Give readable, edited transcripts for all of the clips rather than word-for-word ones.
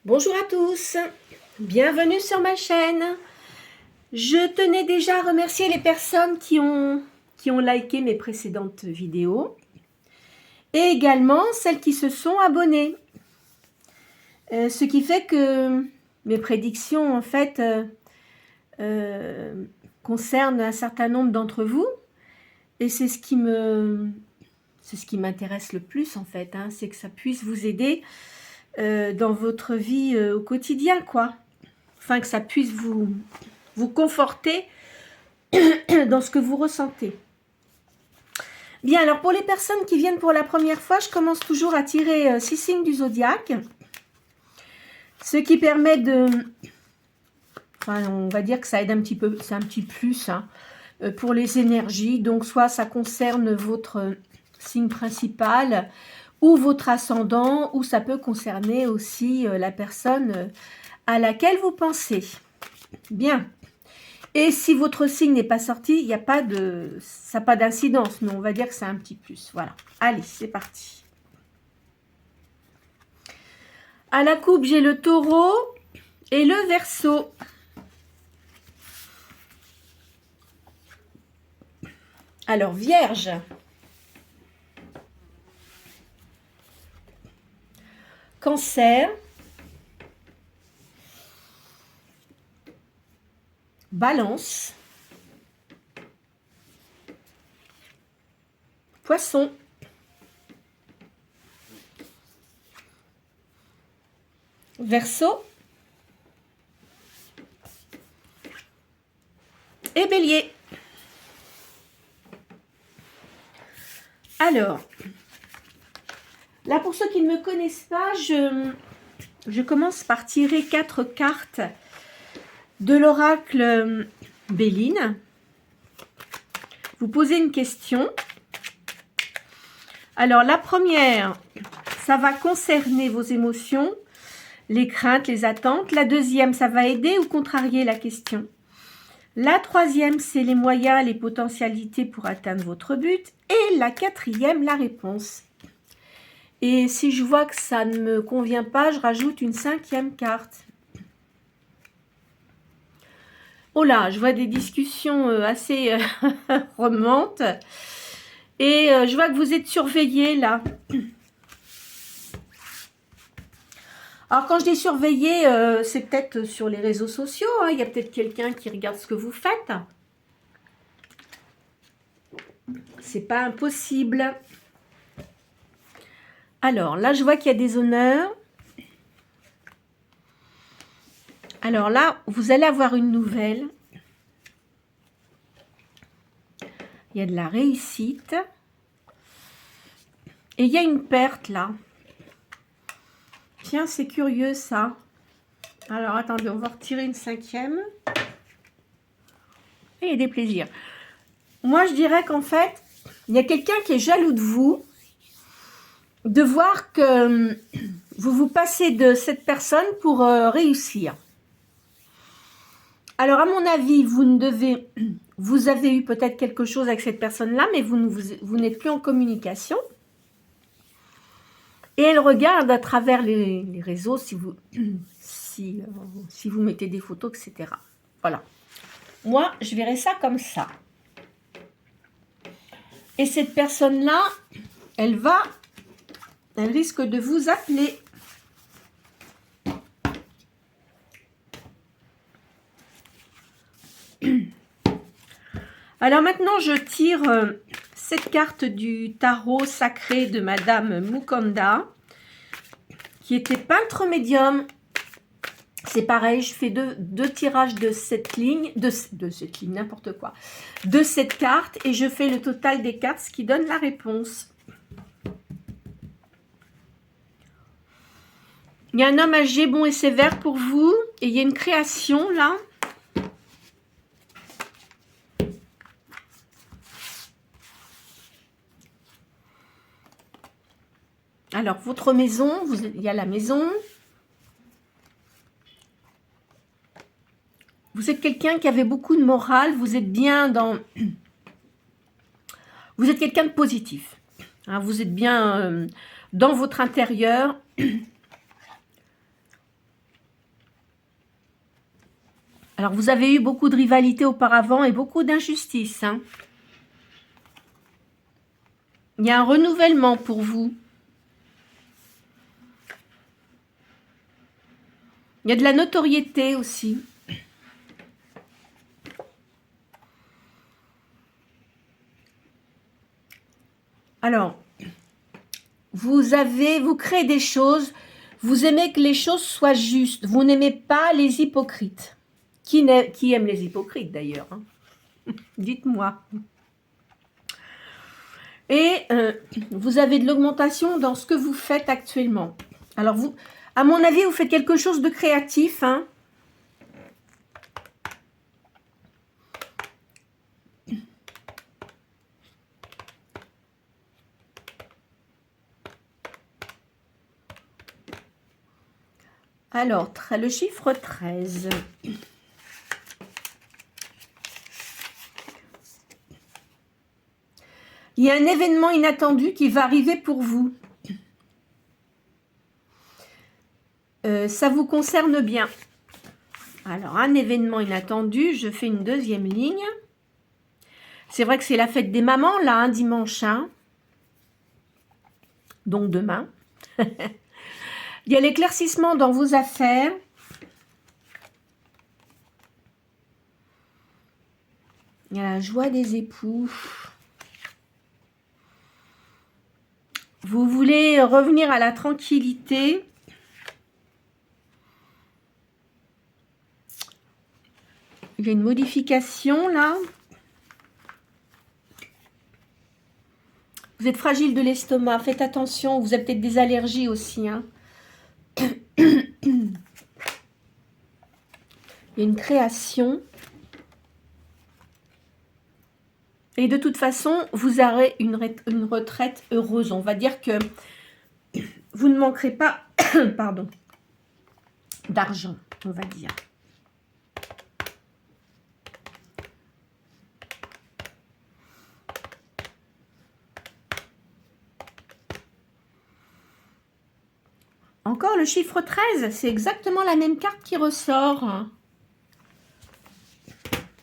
Bonjour à tous, bienvenue sur ma chaîne. Je tenais déjà à remercier les personnes qui ont liké mes précédentes vidéos et également celles qui se sont abonnées. Ce qui fait que mes prédictions en fait concernent un certain nombre d'entre vous et c'est ce qui m'intéresse le plus en fait, hein, c'est que ça puisse vous aider dans votre vie au quotidien, quoi. Enfin, que ça puisse vous conforter dans ce que vous ressentez. Bien, alors pour les personnes qui viennent pour la première fois, je commence toujours à tirer 6 signes du zodiaque. Ce qui permet de... Enfin, on va dire que ça aide un petit peu, c'est un petit plus hein, pour les énergies. Donc, soit ça concerne votre signe principal ou votre ascendant, ou ça peut concerner aussi la personne à laquelle vous pensez. Bien. Et si votre signe n'est pas sorti, il n'y a pas de, ça n'a pas d'incidence, mais on va dire que c'est un petit plus. Voilà. Allez, c'est parti. À la coupe, j'ai le taureau et le verseau. Alors, vierge. Cancer. Balance. Poisson. Verseau. Et bélier. Alors, là pour ceux qui ne me connaissent pas, je commence par tirer 4 cartes de l'oracle Béline. Vous posez une question. Alors la première, ça va concerner vos émotions, les craintes, les attentes. La deuxième, ça va aider ou contrarier la question. La troisième, c'est les moyens, les potentialités pour atteindre votre but. Et la quatrième, la réponse. Et si je vois que ça ne me convient pas, je rajoute une 5e carte. Oh là, je vois des discussions assez remontent. Et je vois que vous êtes surveillés là. Alors quand je dis surveiller, c'est peut-être sur les réseaux sociaux. Hein. Il y a peut-être quelqu'un qui regarde ce que vous faites. C'est pas impossible. Alors là, je vois qu'il y a des honneurs. Alors là, vous allez avoir une nouvelle. Il y a de la réussite. Et il y a une perte là. Tiens, c'est curieux ça. Alors attendez, on va retirer une 5e. Et il y a des plaisirs. Moi, je dirais qu'en fait, il y a quelqu'un qui est jaloux de vous, de voir que vous vous passez de cette personne pour réussir. Alors, à mon avis, vous avez eu peut-être quelque chose avec cette personne-là, mais vous n'êtes plus en communication. Et elle regarde à travers les réseaux si vous mettez des photos, etc. Voilà. Moi, je verrais ça comme ça. Et cette personne-là, elle risque de vous appeler. Alors maintenant, je tire cette carte du tarot sacré de Madame Mukanda, qui était peintre médium. C'est pareil, je fais deux tirages de cette ligne, de cette ligne, n'importe quoi, de cette carte, et je fais le total des cartes, ce qui donne la réponse. Il y a un homme âgé, bon et sévère pour vous, et il y a une création là. Alors, votre maison, il y a la maison. Vous êtes quelqu'un qui avait beaucoup de morale, vous êtes bien dans... Vous êtes quelqu'un de positif. Hein, vous êtes bien dans votre intérieur. Alors, vous avez eu beaucoup de rivalité auparavant et beaucoup d'injustice, hein. Il y a un renouvellement pour vous. Il y a de la notoriété aussi. Alors, vous créez des choses, vous aimez que les choses soient justes. Vous n'aimez pas les hypocrites. Qui aime les hypocrites d'ailleurs, hein? Dites-moi. Et vous avez de l'augmentation dans ce que vous faites actuellement. Alors, vous, à mon avis, vous faites quelque chose de créatif, hein? Alors, le chiffre 13. Il y a un événement inattendu qui va arriver pour vous. Ça vous concerne bien. Alors, un événement inattendu, je fais une deuxième ligne. C'est vrai que c'est la fête des mamans, là, un dimanche, hein. Donc demain. Il y a l'éclaircissement dans vos affaires. Il y a la joie des époux. Vous voulez revenir à la tranquillité. Il y a une modification là. Vous êtes fragile de l'estomac, faites attention. Vous avez peut-être des allergies aussi, hein. Il y a une création. Et de toute façon, vous aurez une retraite heureuse. On va dire que vous ne manquerez pas pardon, d'argent, on va dire. Encore le chiffre 13, c'est exactement la même carte qui ressort.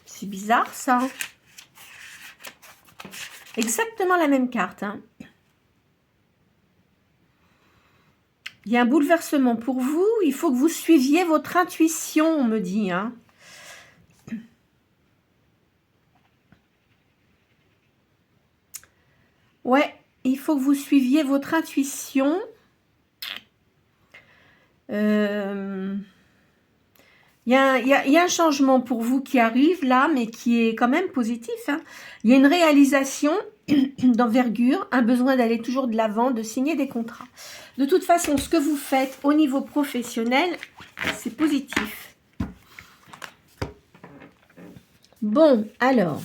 C'est bizarre ça. Exactement la même carte, hein. Il y a un bouleversement pour vous. Il faut que vous suiviez votre intuition, on me dit, hein. Ouais, il faut que vous suiviez votre intuition. Il y a un changement pour vous qui arrive là, mais qui est quand même positif, hein. Il y a une réalisation d'envergure, un besoin d'aller toujours de l'avant, de signer des contrats. De toute façon, ce que vous faites au niveau professionnel, c'est positif. Bon, alors.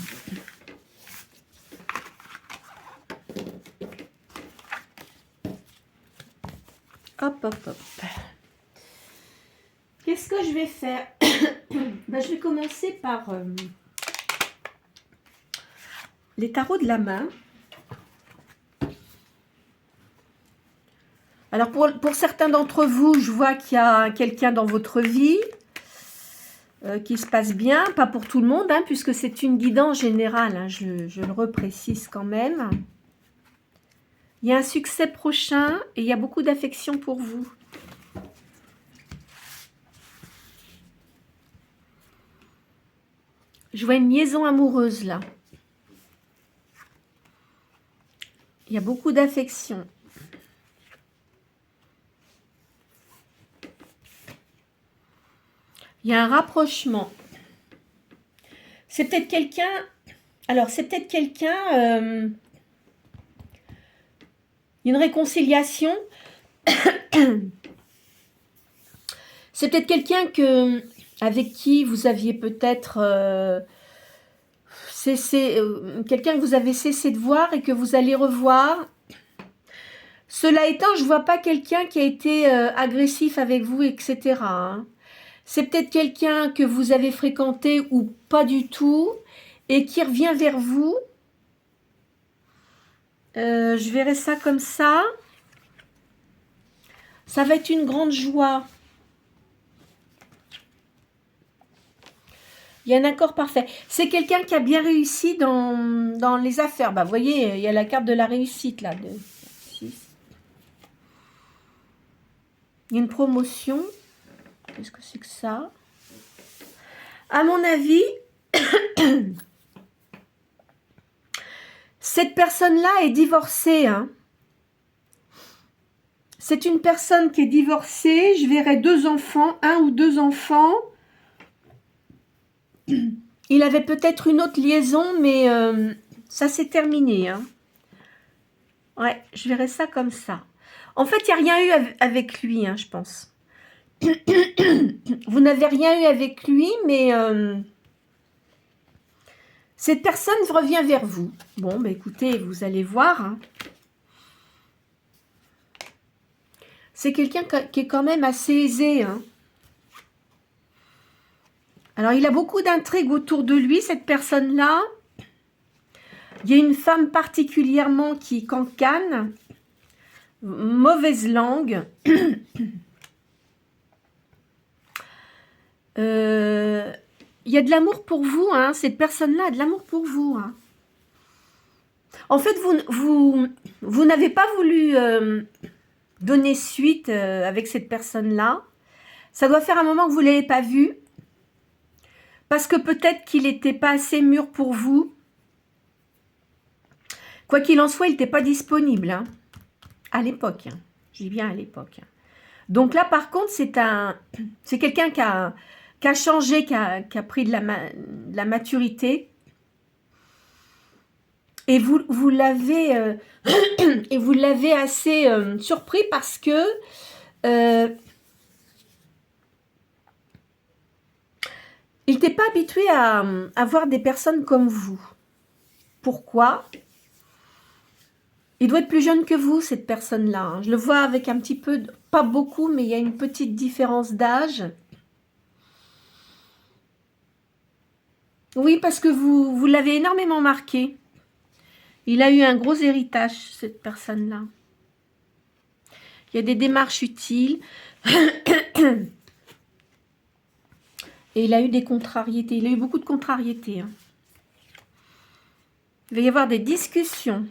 Hop, hop, hop. Qu'est-ce que je vais faire? Ben, je vais commencer par les tarots de la main. Alors, pour certains d'entre vous, je vois qu'il y a quelqu'un dans votre vie qui se passe bien. Pas pour tout le monde, hein, puisque c'est une guidance générale. Hein, je le reprécise quand même. Il y a un succès prochain et il y a beaucoup d'affection pour vous. Je vois une liaison amoureuse là. Il y a beaucoup d'affection. Il y a un rapprochement. C'est peut-être quelqu'un... Alors, c'est peut-être quelqu'un... une réconciliation. C'est peut-être quelqu'un avec qui vous aviez peut-être quelqu'un que vous avez cessé de voir et que vous allez revoir. Cela étant, je ne vois pas quelqu'un qui a été agressif avec vous, etc. Hein. C'est peut-être quelqu'un que vous avez fréquenté ou pas du tout et qui revient vers vous. Je verrai ça comme ça. Ça va être une grande joie. Il y a un accord parfait. C'est quelqu'un qui a bien réussi dans les affaires. Bah, vous voyez, il y a la carte de la réussite, là. De 6. Il y a une promotion. Qu'est-ce que c'est que ça? À mon avis, cette personne-là est divorcée. Hein. C'est une personne qui est divorcée. Je verrai 2 enfants, 1 ou 2 enfants. Il avait peut-être une autre liaison, mais ça s'est terminé. Hein. Ouais, je verrai ça comme ça. En fait, il n'y a rien eu avec lui, hein, je pense. Vous n'avez rien eu avec lui, mais cette personne revient vers vous. Bon, bah écoutez, vous allez voir. Hein. C'est quelqu'un qui est quand même assez aisé. Hein. Alors, il a beaucoup d'intrigues autour de lui, cette personne-là. Il y a une femme particulièrement qui cancane. Mauvaise langue. Il y a de l'amour pour vous, hein. Cette personne-là a de l'amour pour vous. Hein. En fait, vous n'avez pas voulu donner suite avec cette personne-là. Ça doit faire un moment que vous ne l'avez pas vu. Parce que peut-être qu'il n'était pas assez mûr pour vous. Quoi qu'il en soit, il n'était pas disponible. Hein, à l'époque. Hein. Je dis bien à l'époque. Hein. Donc là, par contre, c'est quelqu'un qui a changé, qui a pris de la maturité. Et vous l'avez et vous l'avez assez surpris parce que il n'était pas habitué à voir des personnes comme vous. Pourquoi? Il doit être plus jeune que vous, cette personne-là. Hein. Je le vois avec un petit peu, pas beaucoup, mais il y a une petite différence d'âge. Oui, parce que vous l'avez énormément marqué. Il a eu un gros héritage, cette personne-là. Il y a des démarches utiles. Et il a eu des contrariétés. Il a eu beaucoup de contrariétés. Hein. Il va y avoir des discussions.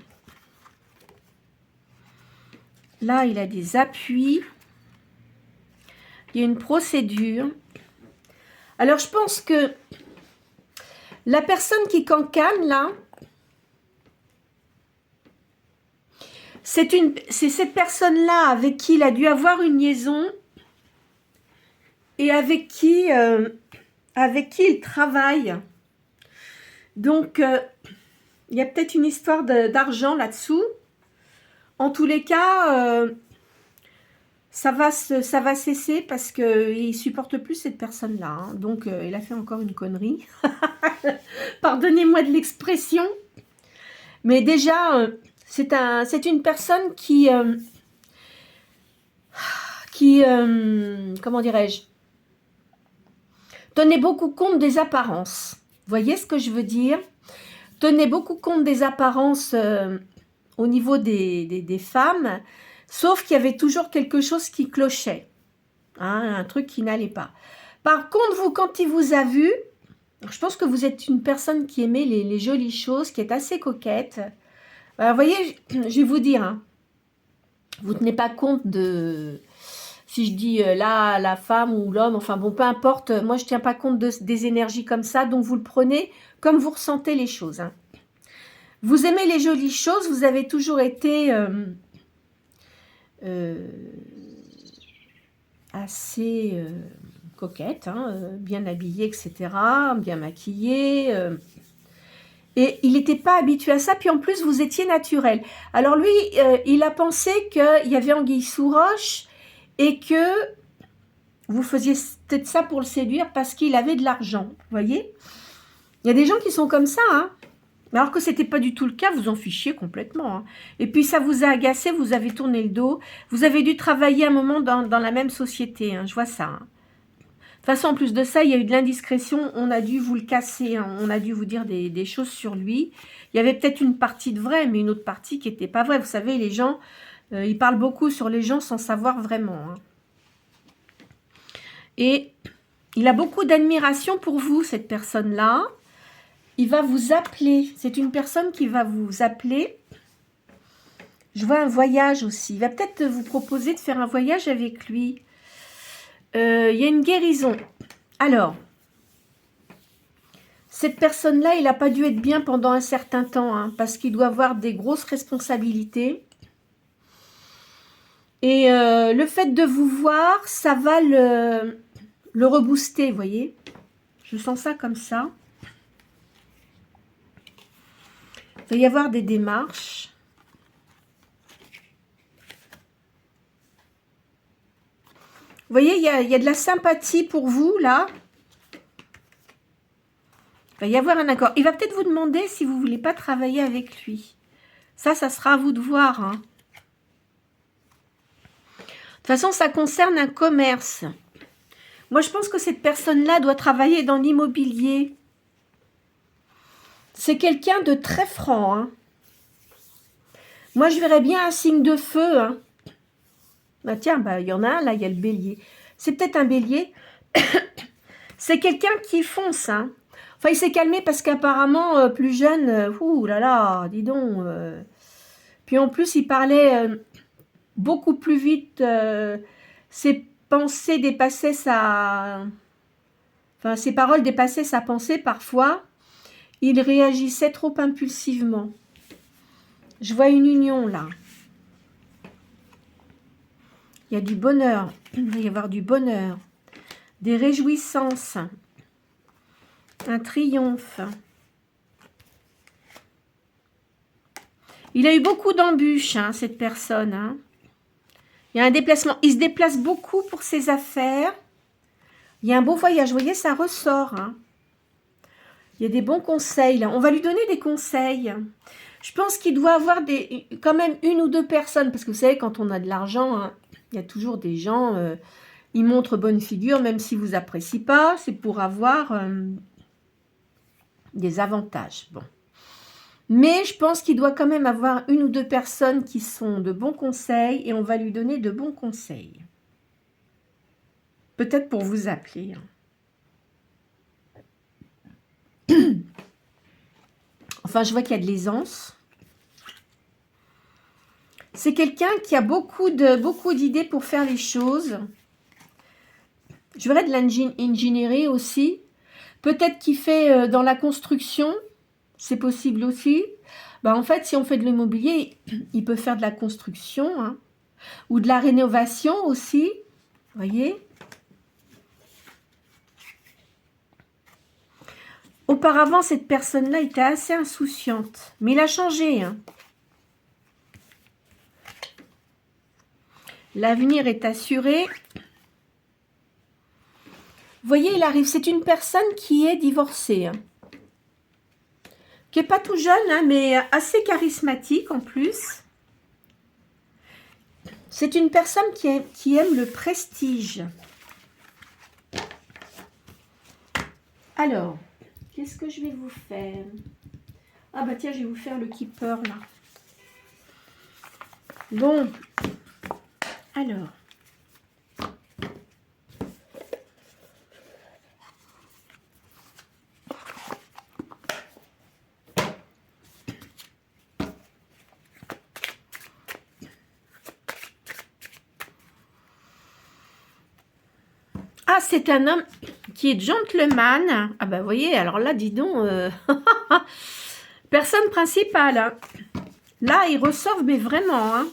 Là, il a des appuis. Il y a une procédure. Alors, je pense que la personne qui cancane, là, c'est cette personne-là avec qui il a dû avoir une liaison et avec qui il travaille. Donc, il y a peut-être une histoire d'argent là-dessous. En tous les cas, ça va cesser parce qu'il ne supporte plus cette personne-là. Hein. Donc, il a fait encore une connerie. Pardonnez-moi de l'expression. Mais déjà, c'est une personne qui comment dirais-je, tenait beaucoup compte des apparences. Vous voyez ce que je veux dire? Tenait beaucoup compte des apparences au niveau des femmes, sauf qu'il y avait toujours quelque chose qui clochait. Hein, un truc qui n'allait pas. Par contre, vous, quand il vous a vu, je pense que vous êtes une personne qui aimait les jolies choses, qui est assez coquette. Alors, vous voyez, je vais vous dire, hein, vous ne tenez pas compte de... Si je dis là, la femme ou l'homme, enfin bon, peu importe, moi je ne tiens pas compte des énergies comme ça, donc vous le prenez comme vous ressentez les choses. Hein. Vous aimez les jolies choses, vous avez toujours été assez coquette, hein, bien habillée, etc., bien maquillée. Et il n'était pas habitué à ça, puis en plus vous étiez naturel. Alors lui, il a pensé qu'il y avait anguille sous roche, et que vous faisiez peut-être ça pour le séduire parce qu'il avait de l'argent, vous voyez? Il y a des gens qui sont comme ça, hein. Alors que ce n'était pas du tout le cas, vous en fichiez complètement. Hein. Et puis ça vous a agacé, vous avez tourné le dos, vous avez dû travailler un moment dans la même société, hein. Je vois ça. Hein. De toute façon, en plus de ça, il y a eu de l'indiscrétion, on a dû vous le casser, hein. On a dû vous dire des choses sur lui. Il y avait peut-être une partie de vrai, mais une autre partie qui n'était pas vraie. Vous savez, les gens... il parle beaucoup sur les gens sans savoir vraiment. Hein. Et Il a beaucoup d'admiration pour vous, cette personne-là. Il va vous appeler. C'est une personne qui va vous appeler. Je vois un voyage aussi. Il va peut-être vous proposer de faire un voyage avec lui. Il y a une guérison. Alors, cette personne-là, il n'a pas dû être bien pendant un certain temps, hein, parce qu'il doit avoir des grosses responsabilités. Et le fait de vous voir, ça va le rebooster, vous voyez. Je sens ça comme ça. Il va y avoir des démarches. Vous voyez, il y a de la sympathie pour vous, là. Il va y avoir un accord. Il va peut-être vous demander si vous ne voulez pas travailler avec lui. Ça sera à vous de voir. Hein. De toute façon, ça concerne un commerce. Moi, je pense que cette personne-là doit travailler dans l'immobilier. C'est quelqu'un de très franc. Hein. Moi, je verrais bien un signe de feu. Hein. Bah tiens, bah, il y en a un, là, il y a le bélier. C'est peut-être un bélier. C'est quelqu'un qui fonce. Hein. Enfin, il s'est calmé parce qu'apparemment, plus jeune, ouh là là, dis donc. Puis en plus, il parlait beaucoup plus vite. Ses pensées dépassaient sa... Enfin, ses paroles dépassaient sa pensée parfois. Il réagissait trop impulsivement. Je vois une union là. Il y a du bonheur. Il va y avoir du bonheur. Des réjouissances. Un triomphe. Il a eu beaucoup d'embûches, hein, cette personne. Hein. Il y a un déplacement. Il se déplace beaucoup pour ses affaires. Il y a un beau voyage. Vous voyez, ça ressort. Hein. Il y a des bons conseils. Là. On va lui donner des conseils. Je pense qu'il doit avoir quand même une ou deux personnes. Parce que vous savez, quand on a de l'argent, hein, il y a toujours des gens... ils montrent bonne figure, même si vous appréciez pas. C'est pour avoir des avantages. Bon. Mais je pense qu'il doit quand même avoir une ou deux personnes qui sont de bons conseils. Et on va lui donner de bons conseils. Peut-être pour vous appeler. Hein. Enfin, je vois qu'il y a de l'aisance. C'est quelqu'un qui a beaucoup d'idées pour faire les choses. Je verrais de l'ingénierie aussi. Peut-être qu'il fait dans la construction. C'est possible aussi. Ben, en fait, si on fait de l'immobilier, il peut faire de la construction. Hein, ou de la rénovation aussi. Vous voyez ? Auparavant, cette personne-là était assez insouciante. Mais il a changé. Hein. L'avenir est assuré. Vous voyez, il arrive. C'est une personne qui est divorcée. Hein. Qui n'est pas tout jeune, hein, mais assez charismatique en plus. C'est une personne qui aime le prestige. Alors, qu'est-ce que je vais vous faire? Ah bah tiens, je vais vous faire le keeper là. Bon, alors. Ah, c'est un homme qui est gentleman. Ah bah vous voyez, alors là, dis donc, personne principale. Hein. Là, il ressort, mais vraiment. Hein.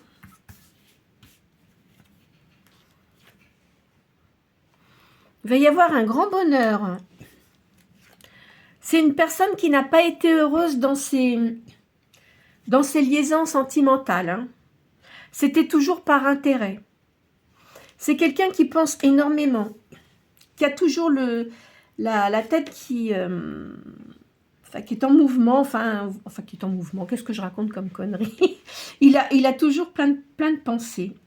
Il va y avoir un grand bonheur. C'est une personne qui n'a pas été heureuse dans ses liaisons sentimentales. Hein. C'était toujours par intérêt. C'est quelqu'un qui pense énormément. Qui a toujours la tête qui est en mouvement, enfin qui est en mouvement, qu'est-ce que je raconte comme connerie? il a toujours plein de pensées.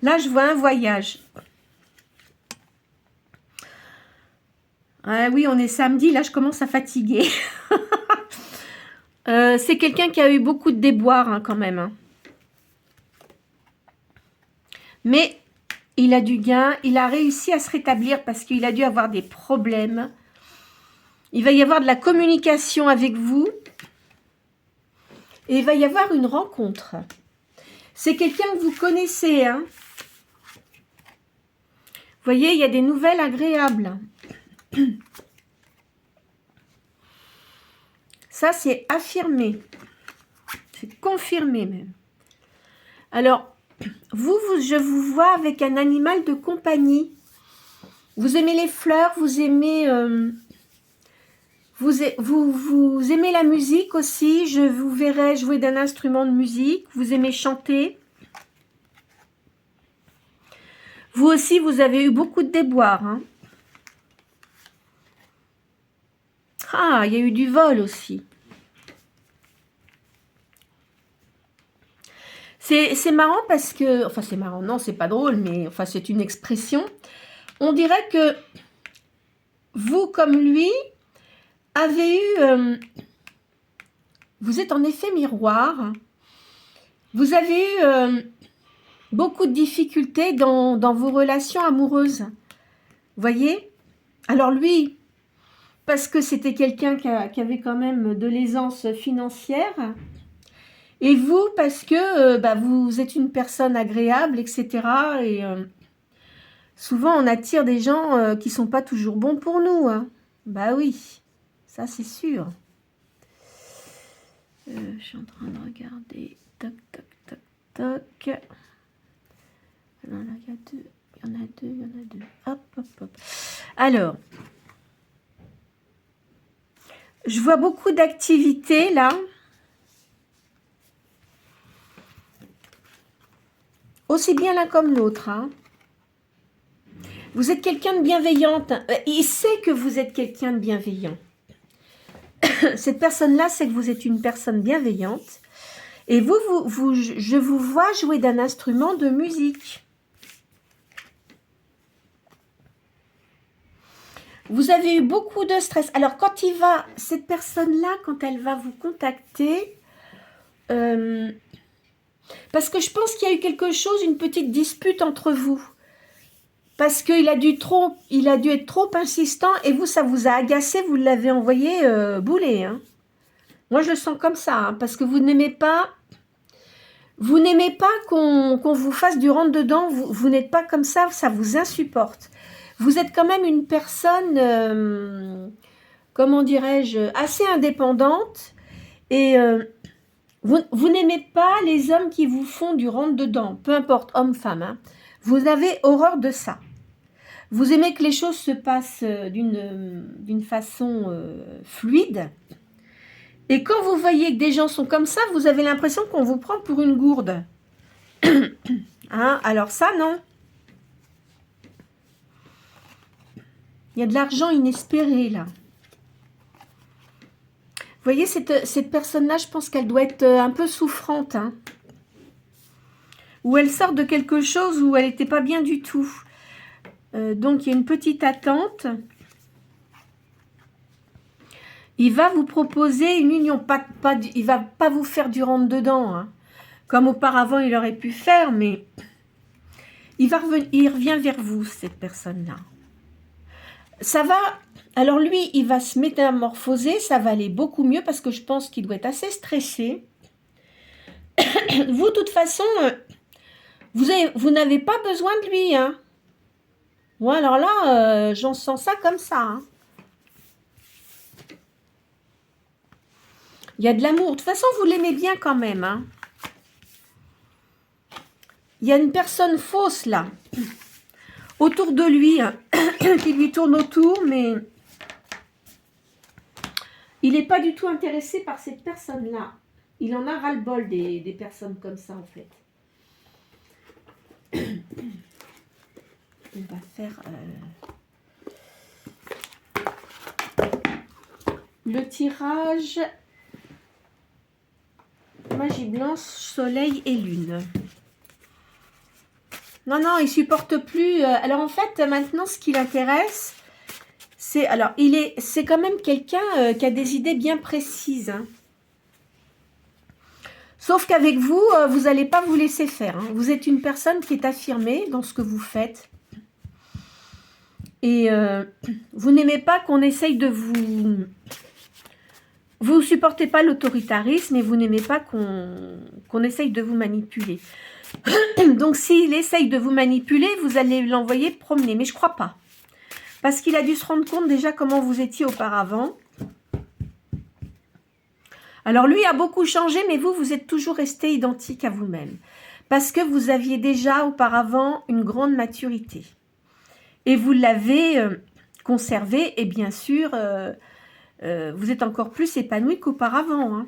Là, je vois un voyage. Ah, oui, on est samedi, là, je commence à fatiguer. C'est quelqu'un qui a eu beaucoup de déboires, hein, quand même. Hein. Mais il a du gain, il a réussi à se rétablir parce qu'il a dû avoir des problèmes. Il va y avoir de la communication avec vous. Et il va y avoir une rencontre. C'est quelqu'un que vous connaissez, hein. Vous voyez, il y a des nouvelles agréables. Ça, c'est affirmé. C'est confirmé même. Alors, je vous vois avec un animal de compagnie. Vous aimez les fleurs, vous aimez... Vous aimez la musique aussi, je vous verrai jouer d'un instrument de musique, vous aimez chanter. Vous aussi, vous avez eu beaucoup de déboires. Hein. Ah, il y a eu du vol aussi. C'est marrant parce que... Enfin, c'est marrant, non, c'est pas drôle, mais enfin, c'est une expression. On dirait que vous, comme lui... avez eu, vous êtes en effet miroir, vous avez eu beaucoup de difficultés dans vos relations amoureuses, vous voyez? Alors lui, parce que c'était quelqu'un qui avait quand même de l'aisance financière, et vous, parce que vous êtes une personne agréable, etc. Et souvent, on attire des gens qui ne sont pas toujours bons pour nous, hein. Bah oui. Ça, c'est sûr. Je suis en train de regarder. Toc, toc, toc, toc. Alors là, il y a deux. Il y en a deux, il y en a deux. Hop, hop, hop. Alors, je vois beaucoup d'activités, là. Aussi bien l'un comme l'autre, hein. Vous êtes quelqu'un de bienveillante. Il sait que vous êtes quelqu'un de bienveillant. Cette personne-là sait que vous êtes une personne bienveillante. Et je vous vois jouer d'un instrument de musique. Vous avez eu beaucoup de stress. Alors, quand cette personne-là, quand elle va vous contacter, parce que je pense qu'il y a eu quelque chose, une petite dispute entre vous. Parce qu'il a dû être trop insistant et vous, ça vous a agacé, vous l'avez envoyé bouler. Hein. Moi, je le sens comme ça, hein, parce que vous n'aimez pas qu'on vous fasse du rentre-dedans, vous n'êtes pas comme ça vous insupporte. Vous êtes quand même une personne, comment dirais-je, assez indépendante et vous n'aimez pas les hommes qui vous font du rentre-dedans, peu importe, homme-femme. Hein. Vous avez horreur de ça. Vous aimez que les choses se passent d'une façon fluide. Et quand vous voyez que des gens sont comme ça, vous avez l'impression qu'on vous prend pour une gourde. Hein? Alors ça, non. Il y a de l'argent inespéré, là. Vous voyez, cette personne-là, je pense qu'elle doit être un peu souffrante. Hein? Ou elle sort de quelque chose où elle n'était pas bien du tout. Donc, il y a une petite attente. Il va vous proposer une union. Il ne va pas vous faire du rentre-dedans. Hein, comme auparavant, il aurait pu faire. Mais il revient vers vous, cette personne-là. Ça va... Alors, lui, il va se métamorphoser. Ça va aller beaucoup mieux parce que je pense qu'il doit être assez stressé. Vous, de toute façon, vous n'avez pas besoin de lui. Hein. Bon, alors là, j'en sens ça comme ça. Hein. Il y a de l'amour. De toute façon, vous l'aimez bien quand même. Hein. Il y a une personne fausse là, autour de lui, hein, qui lui tourne autour, mais il n'est pas du tout intéressé par cette personne-là. Il en a ras-le-bol des personnes comme ça, en fait. On va faire le tirage magie blanche, soleil et lune. Non, non, il supporte plus. Alors en fait, maintenant, ce qui l'intéresse, c'est... Alors, c'est quand même quelqu'un qui a des idées bien précises. Hein. Sauf qu'avec vous, vous n'allez pas vous laisser faire. Hein. Vous êtes une personne qui est affirmée dans ce que vous faites. Et vous n'aimez pas qu'on essaye de vous... Vous ne supportez pas l'autoritarisme et vous n'aimez pas qu'on essaye de vous manipuler. Donc, s'il essaye de vous manipuler, vous allez l'envoyer promener. Mais je ne crois pas. Parce qu'il a dû se rendre compte déjà comment vous étiez auparavant. Alors, lui a beaucoup changé, mais vous, vous êtes toujours resté identique à vous-même. Parce que vous aviez déjà auparavant une grande maturité. Et vous l'avez conservé. Et bien sûr, vous êtes encore plus épanoui qu'auparavant. Hein.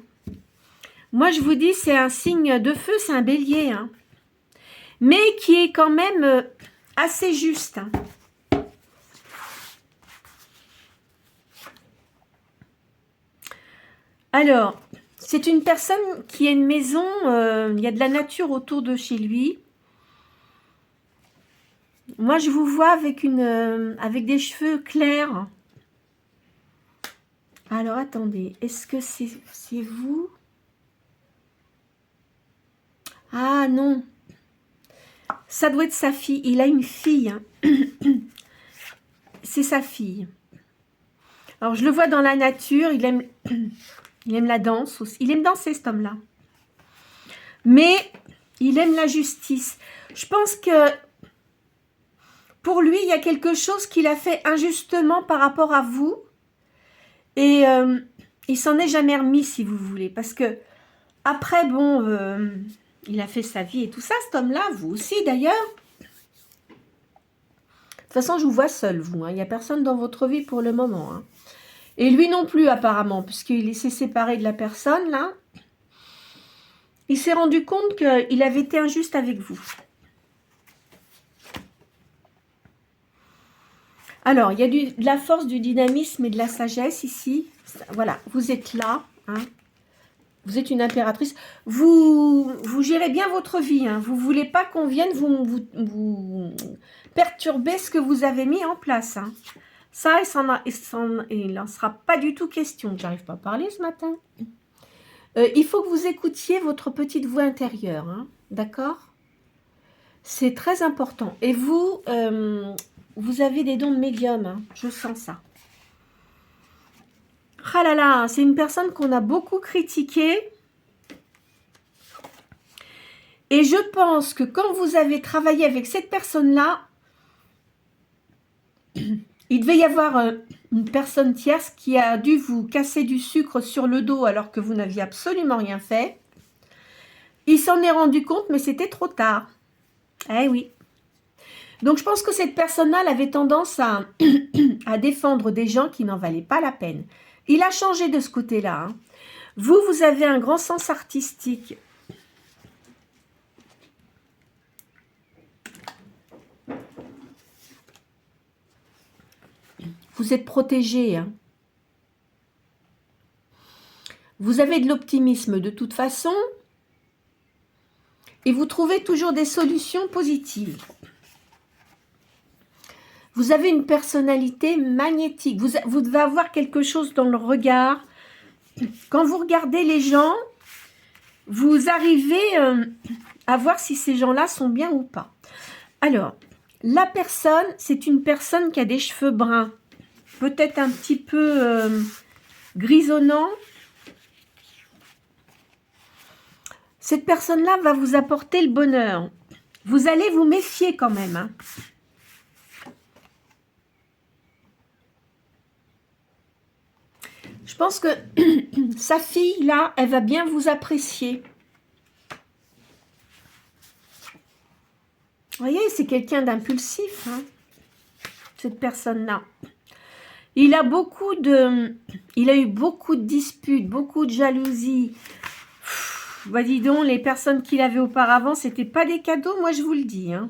Moi, je vous dis, c'est un signe de feu, c'est un bélier. Hein. Mais qui est quand même assez juste. Hein. Alors, c'est une personne qui a une maison, il y a de la nature autour de chez lui. Moi, je vous vois avec des cheveux clairs. Alors, attendez, est-ce que c'est vous? Ah non, ça doit être sa fille. Il a une fille. Hein. C'est sa fille. Alors, je le vois dans la nature. Il aime la danse aussi. Il aime danser, cet homme-là. Mais il aime la justice. Je pense que pour lui, il y a quelque chose qu'il a fait injustement par rapport à vous. Et il s'en est jamais remis, si vous voulez. Parce que, après, bon, il a fait sa vie et tout ça, cet homme-là. Vous aussi, d'ailleurs. De toute façon, je vous vois seul, vous. Hein. Il n'y a personne dans votre vie pour le moment. Hein. Et lui non plus, apparemment, puisqu'il s'est séparé de la personne, là. Il s'est rendu compte qu'il avait été injuste avec vous. Alors, il y a de la force, du dynamisme et de la sagesse ici. Voilà, vous êtes là. Hein. Vous êtes une impératrice. Vous gérez bien votre vie. Hein. Vous ne voulez pas qu'on vienne vous perturber ce que vous avez mis en place. Hein. Ça, il n'en sera pas du tout question. J'arrive pas à parler ce matin. Il faut que vous écoutiez votre petite voix intérieure. Hein. D'accord? C'est très important. Et vous, vous avez des dons de médium. Hein. Je sens ça. Ah là là, c'est une personne qu'on a beaucoup critiquée. Et je pense que quand vous avez travaillé avec cette personne-là, il devait y avoir une personne tierce qui a dû vous casser du sucre sur le dos alors que vous n'aviez absolument rien fait. Il s'en est rendu compte, mais c'était trop tard. Eh oui. Donc, je pense que cette personne-là, elle avait tendance à défendre des gens qui n'en valaient pas la peine. Il a changé de ce côté-là. Hein. Vous, vous avez un grand sens artistique. Vous êtes protégé. Hein. Vous avez de l'optimisme de toute façon. Et vous trouvez toujours des solutions positives. Vous avez une personnalité magnétique. Vous devez avoir quelque chose dans le regard. Quand vous regardez les gens, vous arrivez à voir si ces gens-là sont bien ou pas. Alors, la personne, c'est une personne qui a des cheveux bruns. Peut-être un petit peu grisonnant. Cette personne-là va vous apporter le bonheur. Vous allez vous méfier quand même. Hein. Je pense que sa fille, là, elle va bien vous apprécier. Vous voyez, c'est quelqu'un d'impulsif, hein, cette personne-là. Il a eu beaucoup de disputes, beaucoup de jalousie. Bah dis donc, les personnes qu'il avait auparavant, c'était pas des cadeaux, moi je vous le dis. Hein.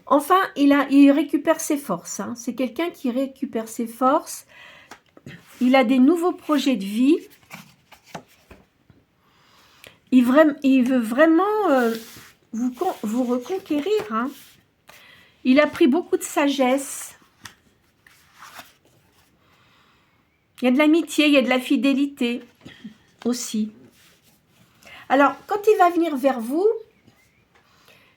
Enfin, il récupère ses forces. Hein. C'est quelqu'un qui récupère ses forces. Il a des nouveaux projets de vie. Il veut vraiment vous reconquérir. Hein. Il a pris beaucoup de sagesse. Il y a de l'amitié, il y a de la fidélité aussi. Alors, quand il va venir vers vous,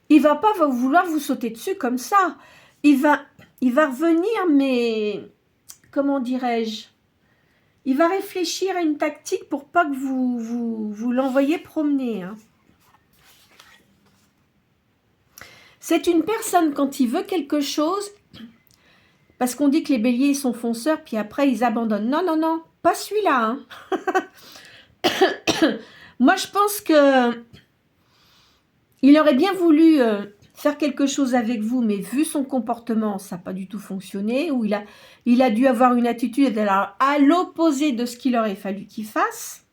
il va pas vouloir vous sauter dessus comme ça. Il va revenir, mais comment dirais-je? Il va réfléchir à une tactique pour pas que vous l'envoyiez promener. Hein. C'est une personne, quand il veut quelque chose, parce qu'on dit que les béliers, ils sont fonceurs, puis après, ils abandonnent. Non, non, non, pas celui-là. Hein. Moi, je pense que il aurait bien voulu faire quelque chose avec vous, mais vu son comportement, ça n'a pas du tout fonctionné, ou il a dû avoir une attitude à l'opposé de ce qu'il aurait fallu qu'il fasse.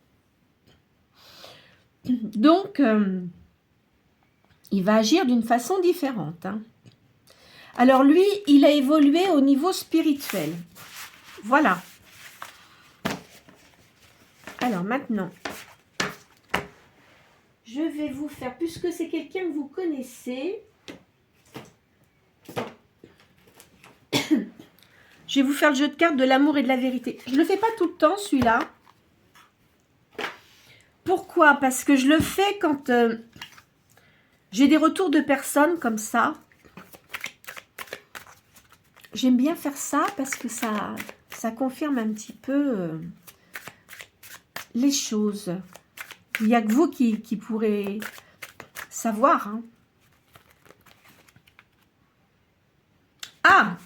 Donc, il va agir d'une façon différente. Hein. Alors lui, il a évolué au niveau spirituel. Voilà. Alors maintenant, je vais vous faire, puisque c'est quelqu'un que vous connaissez, je vais vous faire le jeu de cartes de l'amour et de la vérité. Je ne le fais pas tout le temps, celui-là. Pourquoi? Parce que je le fais quand j'ai des retours de personnes comme ça. J'aime bien faire ça parce que ça confirme un petit peu les choses. Il n'y a que vous qui pourrez savoir. Hein. Ah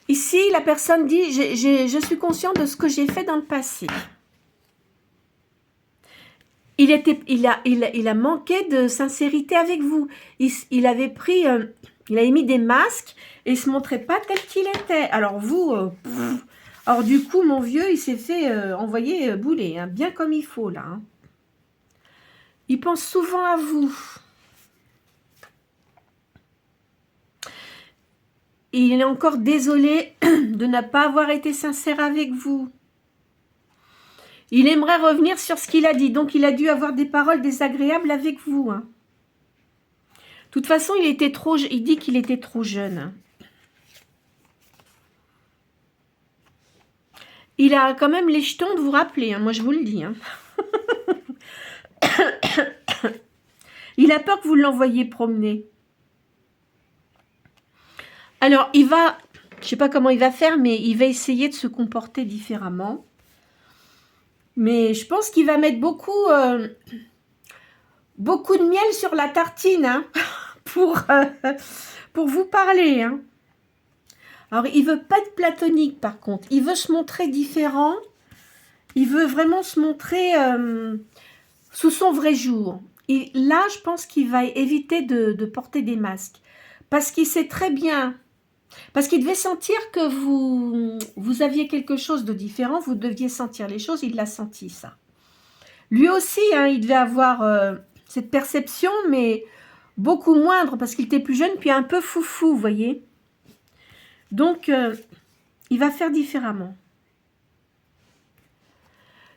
Ici, la personne dit, je suis conscient de ce que j'ai fait dans le passé. Il a manqué de sincérité avec vous. Il avait pris, il avait mis des masques et il se montrait pas tel qu'il était. Alors vous, alors du coup, mon vieux, il s'est fait envoyer bouler, hein, bien comme il faut là. Hein. Il pense souvent à vous. Et il est encore désolé de ne pas avoir été sincère avec vous. Il aimerait revenir sur ce qu'il a dit. Donc, il a dû avoir des paroles désagréables avec vous. Hein. De toute façon, il dit qu'il était trop jeune. Hein. Il a quand même les jetons de vous rappeler. Hein. Moi, je vous le dis. Hein. Il a peur que vous l'envoyiez promener. Alors, je ne sais pas comment il va faire, mais il va essayer de se comporter différemment. Mais je pense qu'il va mettre beaucoup de miel sur la tartine hein, pour vous parler. Hein. Alors, il veut pas être platonique, par contre. Il veut se montrer différent. Il veut vraiment se montrer sous son vrai jour. Et là, je pense qu'il va éviter de porter des masques. Parce qu'il sait très bien... Parce qu'il devait sentir que vous aviez quelque chose de différent, vous deviez sentir les choses, il l'a senti ça. Lui aussi, hein, il devait avoir cette perception, mais beaucoup moindre, parce qu'il était plus jeune, puis un peu foufou, vous voyez. Donc, il va faire différemment.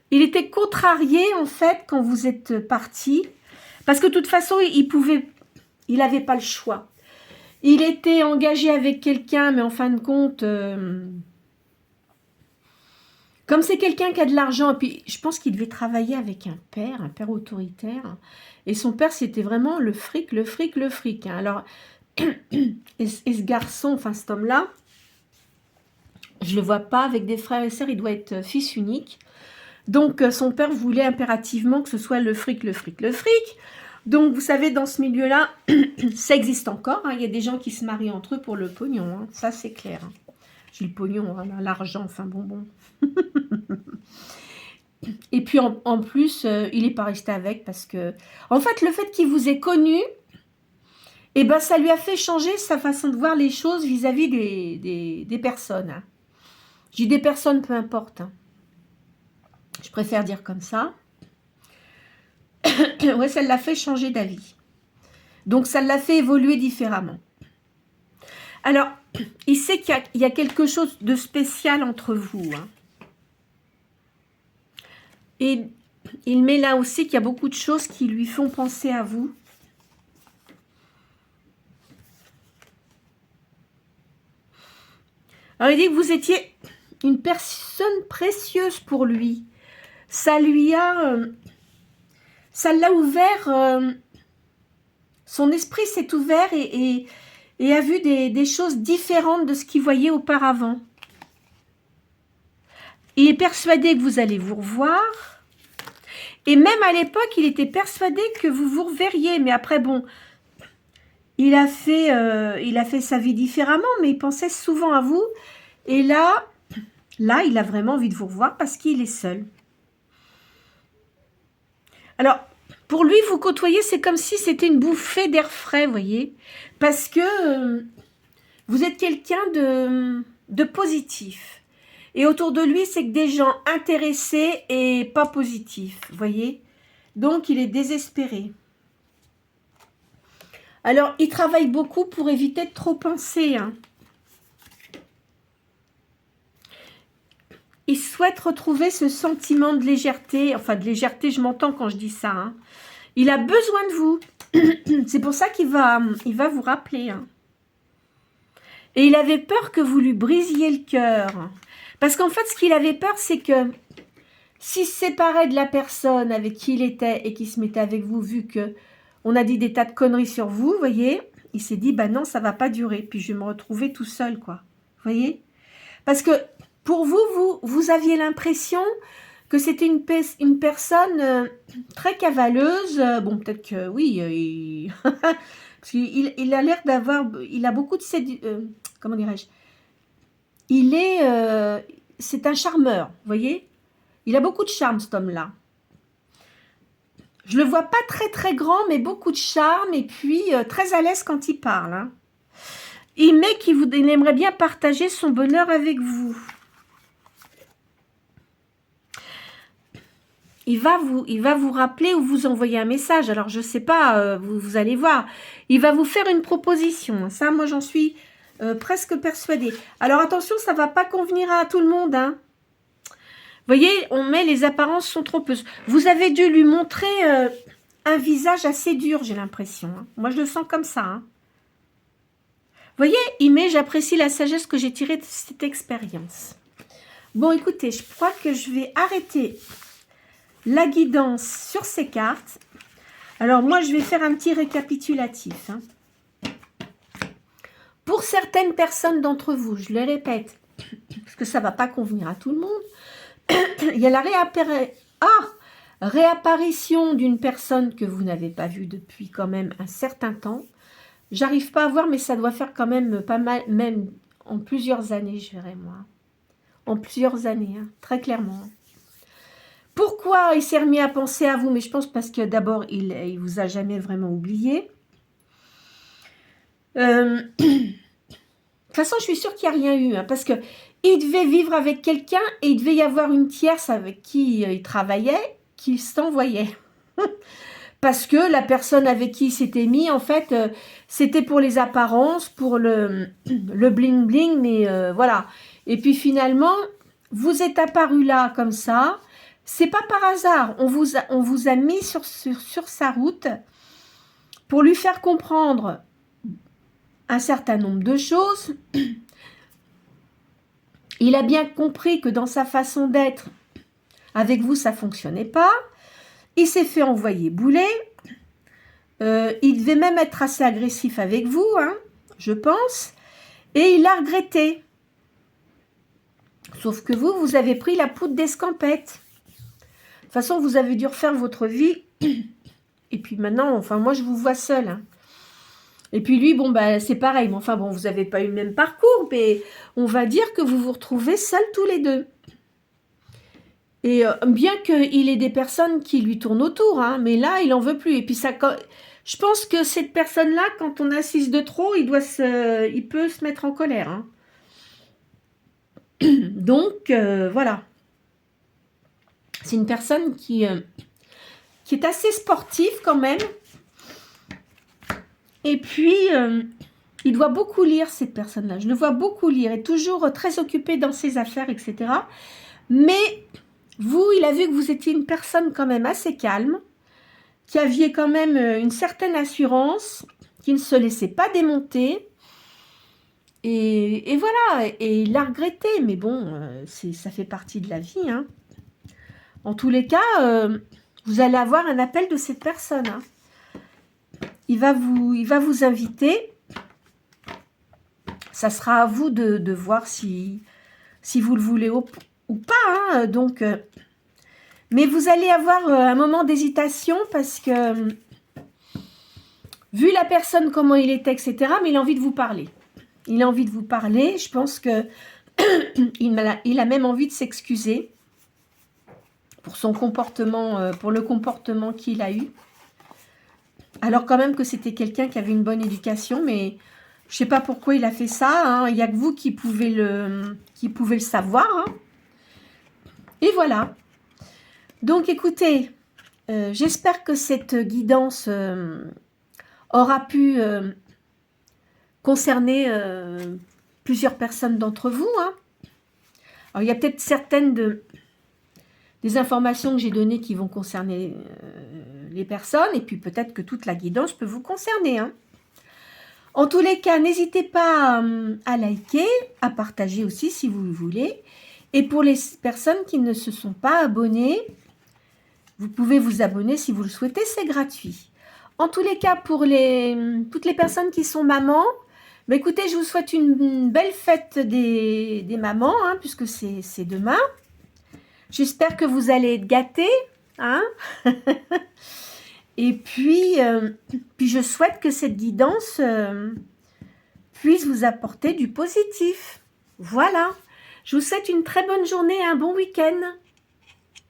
Il était contrarié, en fait, quand vous êtes parti, parce que de toute façon, il n'avait pas le choix. Il était engagé avec quelqu'un, mais en fin de compte, comme c'est quelqu'un qui a de l'argent, et puis je pense qu'il devait travailler avec un père autoritaire, et son père, c'était vraiment le fric, le fric, le fric. Hein. Alors, et ce garçon, enfin cet homme-là, je ne le vois pas avec des frères et sœurs, il doit être fils unique. Donc, son père voulait impérativement que ce soit le fric, le fric, le fric. Donc, vous savez, dans ce milieu-là, ça existe encore. Hein. Il y a des gens qui se marient entre eux pour le pognon. Hein. Ça, c'est clair. Hein. J'ai le pognon, hein, l'argent, enfin bon. Et puis, en plus, il n'est pas resté avec parce que... En fait, le fait qu'il vous ait connu, eh ben, ça lui a fait changer sa façon de voir les choses vis-à-vis des personnes. Hein. Je dis des personnes, peu importe. Hein. Je préfère dire comme ça. Ouais, ça l'a fait changer d'avis. Donc, ça l'a fait évoluer différemment. Alors, il sait qu'il y a quelque chose de spécial entre vous. Hein. Et il met là aussi qu'il y a beaucoup de choses qui lui font penser à vous. Alors, il dit que vous étiez une personne précieuse pour lui. Ça lui a... ça l'a ouvert, son esprit s'est ouvert et a vu des choses différentes de ce qu'il voyait auparavant. Il est persuadé que vous allez vous revoir. Et même à l'époque, il était persuadé que vous vous reverriez. Mais après, bon, il a fait sa vie différemment, mais il pensait souvent à vous. Et là, il a vraiment envie de vous revoir parce qu'il est seul. Alors, pour lui, vous côtoyer, c'est comme si c'était une bouffée d'air frais, vous voyez. Parce que vous êtes quelqu'un de positif. Et autour de lui, c'est que des gens intéressés et pas positifs, vous voyez. Donc, il est désespéré. Alors, il travaille beaucoup pour éviter de trop penser. Hein. Il souhaite retrouver ce sentiment de légèreté. Enfin, de légèreté, je m'entends quand je dis ça. Hein. Il a besoin de vous. C'est pour ça qu'il va vous rappeler. Hein. Et il avait peur que vous lui brisiez le cœur. Parce qu'en fait, ce qu'il avait peur, c'est que s'il se séparait de la personne avec qui il était et qu'il se mettait avec vous, vu que on a dit des tas de conneries sur vous, vous voyez, il s'est dit, bah non, ça va pas durer. Puis je vais me retrouver tout seul, quoi. Vous voyez? Parce que pour vous aviez l'impression que c'était une personne très cavaleuse. Bon, peut-être que oui, parce qu'il a l'air d'avoir, il a beaucoup de comment dirais-je, c'est un charmeur, vous voyez. Il a beaucoup de charme, cet homme-là. Je le vois pas très très grand, mais beaucoup de charme et puis très à l'aise quand il parle. Hein. Il aimerait bien partager son bonheur avec vous. Il va vous rappeler ou vous envoyer un message. Alors, je ne sais pas, vous allez voir. Il va vous faire une proposition. Ça, moi, j'en suis presque persuadée. Alors, attention, ça ne va pas convenir à tout le monde. Hein. Vous voyez, les apparences sont trompeuses. Vous avez dû lui montrer un visage assez dur, j'ai l'impression. Hein. Moi, je le sens comme ça. Hein. Vous voyez, j'apprécie la sagesse que j'ai tirée de cette expérience. Bon, écoutez, je crois que je vais arrêter la guidance sur ces cartes. Alors, moi, je vais faire un petit récapitulatif. Hein. Pour certaines personnes d'entre vous, je le répète, parce que ça ne va pas convenir à tout le monde, il y a la réapparition d'une personne que vous n'avez pas vue depuis quand même un certain temps. J'arrive pas à voir, mais ça doit faire quand même pas mal, même en plusieurs années, je verrai moi. En plusieurs années, hein, très clairement. Pourquoi il s'est remis à penser à vous? Mais je pense parce que d'abord, il vous a jamais vraiment oublié. De toute façon, je suis sûre qu'il n'y a rien eu. Hein, parce qu'il devait vivre avec quelqu'un et il devait y avoir une tierce avec qui il travaillait, qui s'envoyait. Parce que la personne avec qui il s'était mis, en fait, c'était pour les apparences, pour le bling-bling, mais voilà. Et puis finalement, vous êtes apparu là comme ça. C'est pas par hasard. On vous a mis sur sa route pour lui faire comprendre un certain nombre de choses. Il a bien compris que dans sa façon d'être, avec vous, ça ne fonctionnait pas. Il s'est fait envoyer bouler. Il devait même être assez agressif avec vous, hein, je pense. Et il a regretté. Sauf que vous avez pris la poudre d'escampette. De toute façon, vous avez dû refaire votre vie. Et puis maintenant, enfin, moi, je vous vois seul. Hein. Et puis lui, bon, bah, c'est pareil. Mais enfin, bon, vous n'avez pas eu le même parcours, mais on va dire que vous vous retrouvez seuls tous les deux. Et bien qu'il ait des personnes qui lui tournent autour, hein, mais là, il n'en veut plus. Et puis, ça, je pense que cette personne-là, quand on assiste de trop, il peut se mettre en colère. Hein. Donc, voilà. C'est une personne qui est assez sportive quand même. Et puis, il doit beaucoup lire, cette personne-là. Je le vois beaucoup lire. Il est toujours très occupé dans ses affaires, etc. Mais vous, il a vu que vous étiez une personne quand même assez calme, qui aviez quand même une certaine assurance, qui ne se laissait pas démonter. Et voilà. Et il l'a regretté. Mais bon, ça fait partie de la vie, hein. En tous les cas, Vous allez avoir un appel de cette personne. Hein. Il va vous inviter. Ça sera à vous de voir si vous le voulez ou pas. Hein. Donc, mais vous allez avoir un moment d'hésitation parce que, vu la personne, comment il était, etc., mais il a envie de vous parler. Il a envie de vous parler. Je pense que il a même envie de s'excuser pour son comportement, pour le comportement qu'il a eu. Alors quand même que c'était quelqu'un qui avait une bonne éducation, mais je ne sais pas pourquoi il a fait ça. Hein. Il n'y a que vous qui pouvez le savoir. Hein. Et voilà. Donc écoutez, j'espère que cette guidance aura pu concerner plusieurs personnes d'entre vous. Hein. Alors il y a peut-être certaines des informations que j'ai données qui vont concerner les personnes, et puis peut-être que toute la guidance peut vous concerner. Hein. En tous les cas, n'hésitez pas à liker, à partager aussi si vous le voulez. Et pour les personnes qui ne se sont pas abonnées, vous pouvez vous abonner si vous le souhaitez, c'est gratuit. En tous les cas, pour toutes les personnes qui sont mamans, bah écoutez, je vous souhaite une belle fête des mamans, hein, puisque c'est demain. J'espère que vous allez être gâtés. Hein. Et puis je souhaite que cette guidance puisse vous apporter du positif. Voilà. Je vous souhaite une très bonne journée, un bon week-end.